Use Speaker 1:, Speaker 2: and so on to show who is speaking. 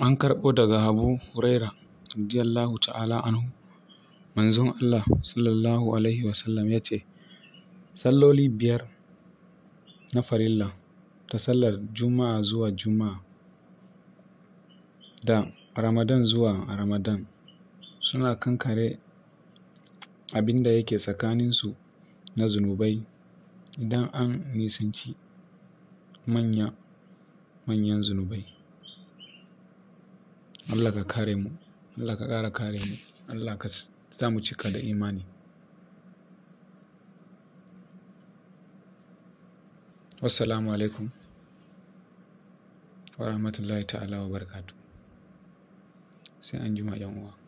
Speaker 1: An karɓo daga Abu Huraira radiyallahu ta'ala anhu, Manzon Allah sallallahu alaihi wasallam ya ce, salloli biyar na farilla ta sallar Juma'a zuwa Juma'a da Ramadan zuwa Ramadan suna kankare abin da yake tsakaninsu na zunubai idan an nisanci manyan zunubai. Allah ka kare mu, Allah ka ƙara kare mu, Allah ka sa mu cika da imani. Wassalamu alaikum wa rahmatullahi ta'ala wa barakatuh. Sai an jima 'yan uwa.